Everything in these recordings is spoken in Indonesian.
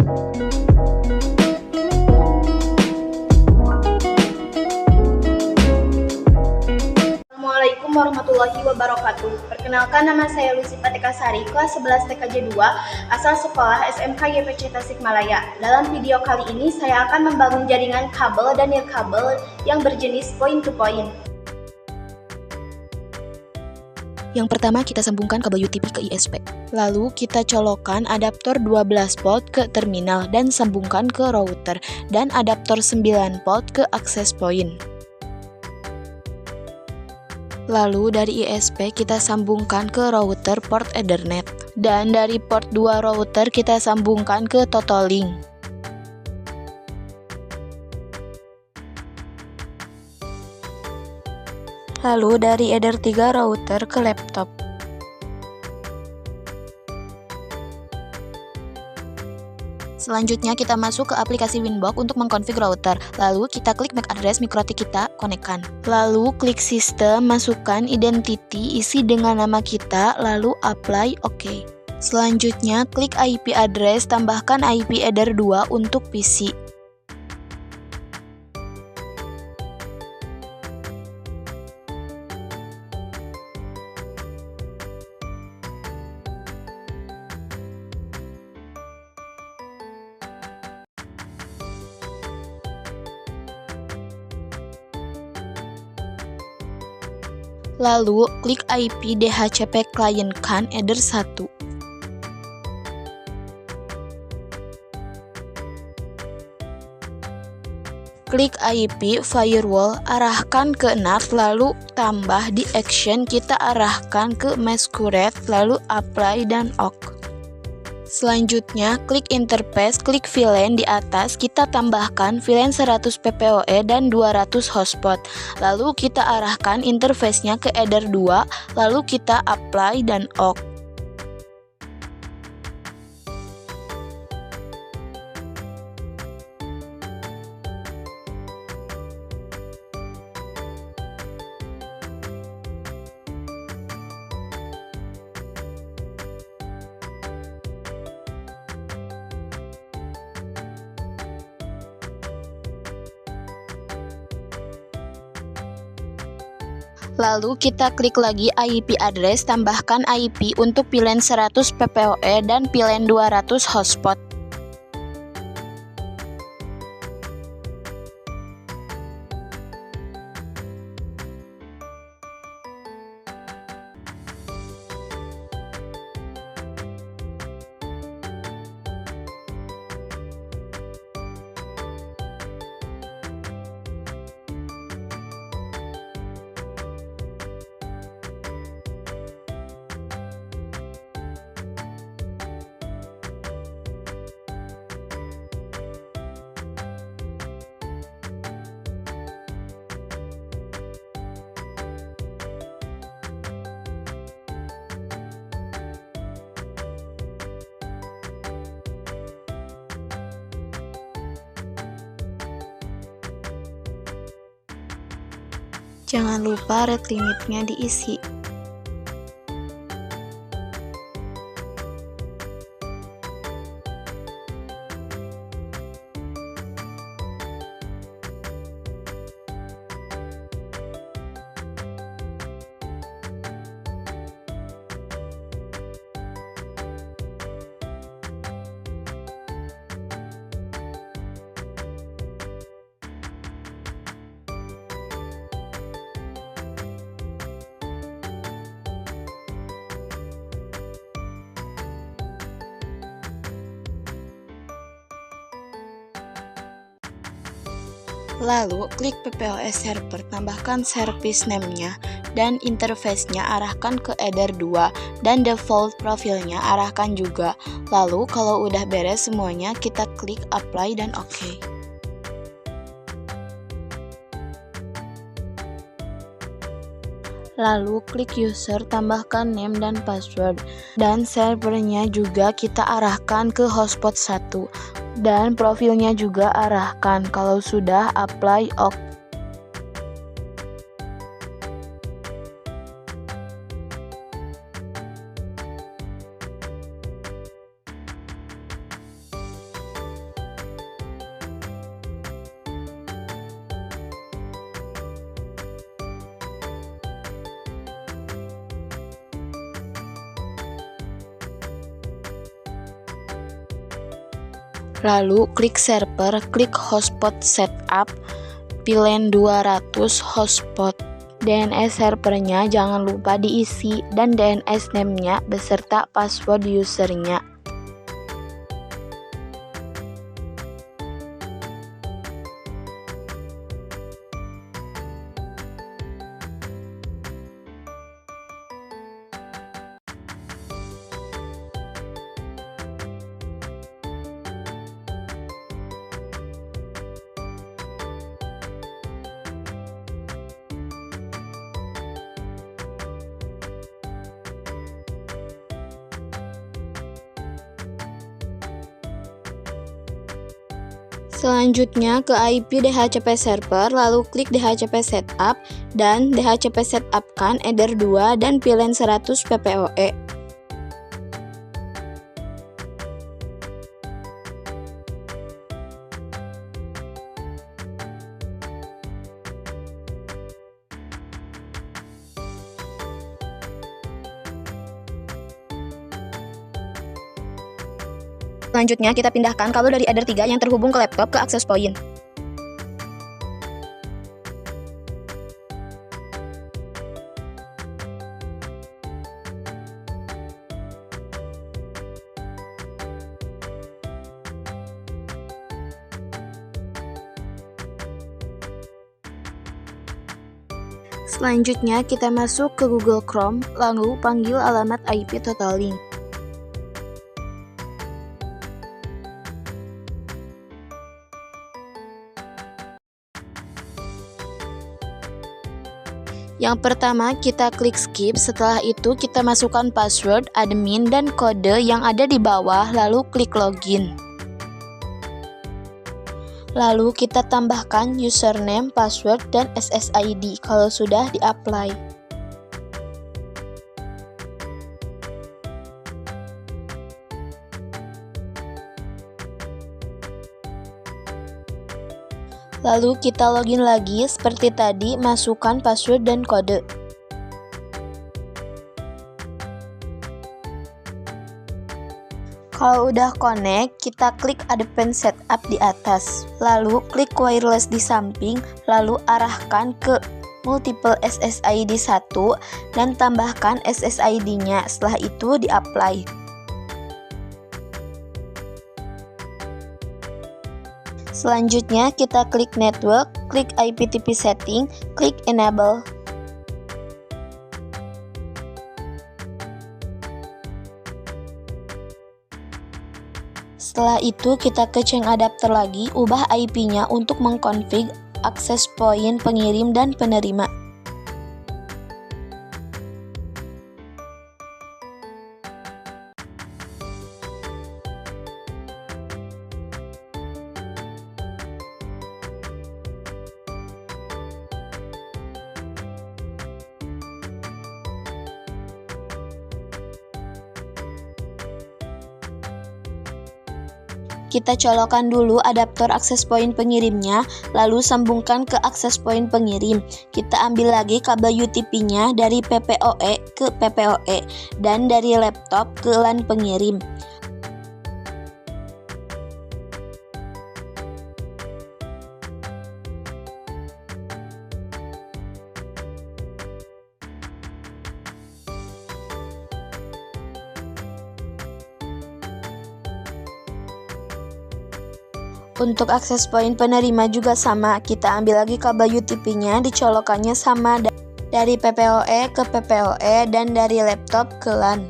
Assalamualaikum warahmatullahi wabarakatuh. Perkenalkan, nama saya Lucy Patika Sari, kelas 11 TKJ 2, asal sekolah SMK YPC Tasikmalaya. Dalam video kali ini, saya akan membangun jaringan kabel dan nirkabel yang berjenis point-to-point. Yang pertama, kita sambungkan kabel UTP ke ISP. Lalu kita colokkan adaptor 12 volt ke terminal dan sambungkan ke router, dan adaptor 9 volt ke access point. Lalu dari ISP kita sambungkan ke router port Ethernet, dan dari port 2 router kita sambungkan ke Totolink. Lalu dari Ether 3 router ke laptop. Selanjutnya kita masuk ke aplikasi Winbox untuk mengkonfig router. Lalu kita klik MAC address MikroTik kita, konekkan. Lalu klik sistem, masukkan identity, isi dengan nama kita, lalu apply OK. Selanjutnya klik IP address, tambahkan IP Ether 2 untuk PC. Lalu, klik IP DHCP Client CAN Ether 1. Klik IP Firewall, arahkan ke NAT, lalu tambah di Action, kita arahkan ke Masquerade, lalu Apply dan OK. Selanjutnya, klik Interface, klik VLAN di atas, kita tambahkan VLAN 100 PPoE dan 200 hotspot. Lalu kita arahkan interface-nya ke Ether 2, lalu kita apply dan OK. Lalu kita klik lagi IP address, tambahkan IP untuk VLAN 100 PPoE dan VLAN 200 hotspot. Jangan lupa rate limitnya diisi. Lalu, klik PPOS server, tambahkan service name-nya dan interface-nya arahkan ke Ether 2 dan default profilnya arahkan juga. Lalu, kalau udah beres semuanya, kita klik apply dan OK. Lalu, klik user, tambahkan name dan password, dan servernya juga kita arahkan ke hotspot 1. Dan profilnya juga arahkan. Kalau sudah, apply OK. Lalu klik server, klik hotspot setup, pilih 200 hotspot. DNS servernya jangan lupa diisi dan DNS name-nya beserta password usernya. Selanjutnya ke IP DHCP server, lalu klik DHCP setup dan DHCP setupkan header 2 dan pilih 100 PPOE. Selanjutnya kita pindahkan kabel dari header 3 yang terhubung ke laptop ke access point. Selanjutnya kita masuk ke Google Chrome, lalu panggil alamat IP Total-Link. Yang pertama kita klik skip, setelah itu kita masukkan password, admin, dan kode yang ada di bawah, lalu klik login. Lalu kita tambahkan username, password, dan SSID kalau sudah di-apply. Lalu kita login lagi seperti tadi, masukkan password dan kode. Kalau udah connect, kita klik Advanced Setup di atas. Lalu klik wireless di samping, lalu arahkan ke multiple SSID 1 dan tambahkan SSID-nya. Setelah itu di-apply. Selanjutnya kita klik network, klik IPTV setting, klik enable. Setelah itu kita ke change adapter lagi, ubah IP-nya untuk mengkonfig access point pengirim dan penerima. Kita colokkan dulu adaptor access point pengirimnya, lalu sambungkan ke access point pengirim. Kita ambil lagi kabel UTP-nya dari PPOE ke PPOE dan dari laptop ke LAN pengirim. Untuk akses point penerima juga sama, kita ambil lagi kabel UTP-nya, dicolokannya sama dari PPOE ke PPOE dan dari laptop ke LAN.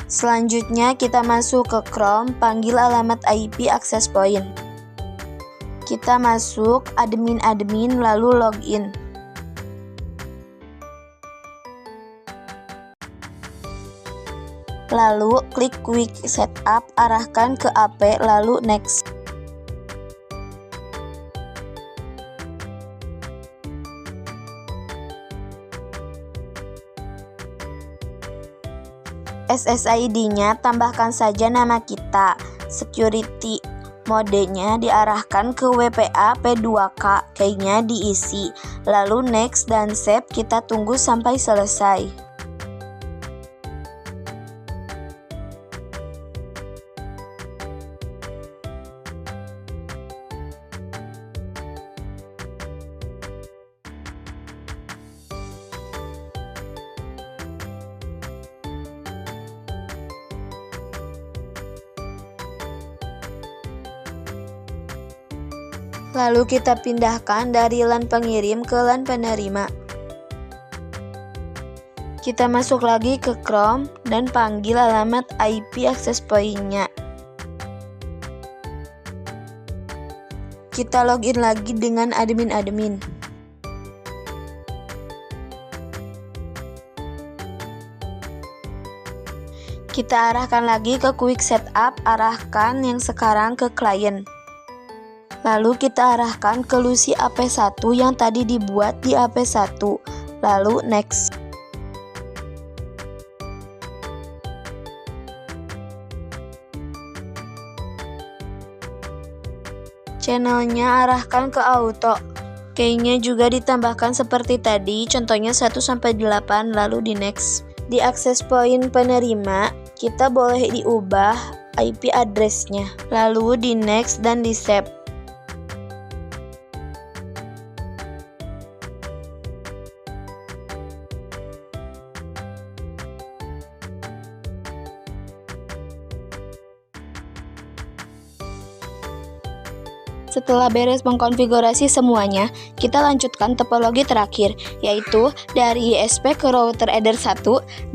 Selanjutnya kita masuk ke Chrome, panggil alamat IP access point. Kita masuk admin lalu login. Lalu klik quick setup, arahkan ke AP, lalu next. SSID-nya tambahkan saja nama kita, security, Modenya diarahkan ke WPA P2K, keynya diisi. Lalu next dan save, kita tunggu sampai selesai. Lalu kita pindahkan dari LAN pengirim ke LAN penerima. Kita masuk lagi ke Chrome dan panggil alamat IP access point-nya. Kita login lagi dengan admin. Kita arahkan lagi ke Quick Setup, arahkan yang sekarang ke client. Lalu kita arahkan ke Lucy AP1 yang tadi dibuat di AP1. Lalu next. Channelnya arahkan ke auto. Keynya juga ditambahkan seperti tadi, contohnya 1-8, lalu di next. Di access point penerima, kita boleh diubah IP address-nya. Lalu di next dan di save. Setelah beres mengkonfigurasi semuanya, kita lanjutkan topologi terakhir, yaitu dari ISP ke router Ether 1,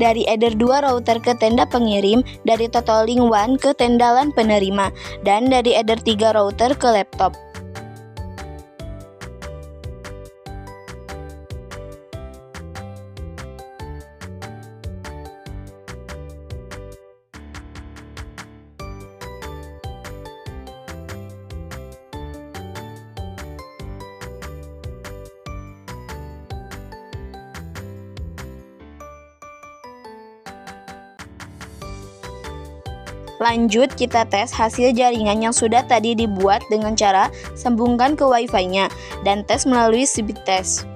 dari Ether 2 router ke tenda pengirim, dari Total Link 1 ke tenda LAN penerima, dan dari Ether 3 router ke laptop. Lanjut, kita tes hasil jaringan yang sudah tadi dibuat dengan cara sambungkan ke Wi-Fi-nya dan tes melalui speed test.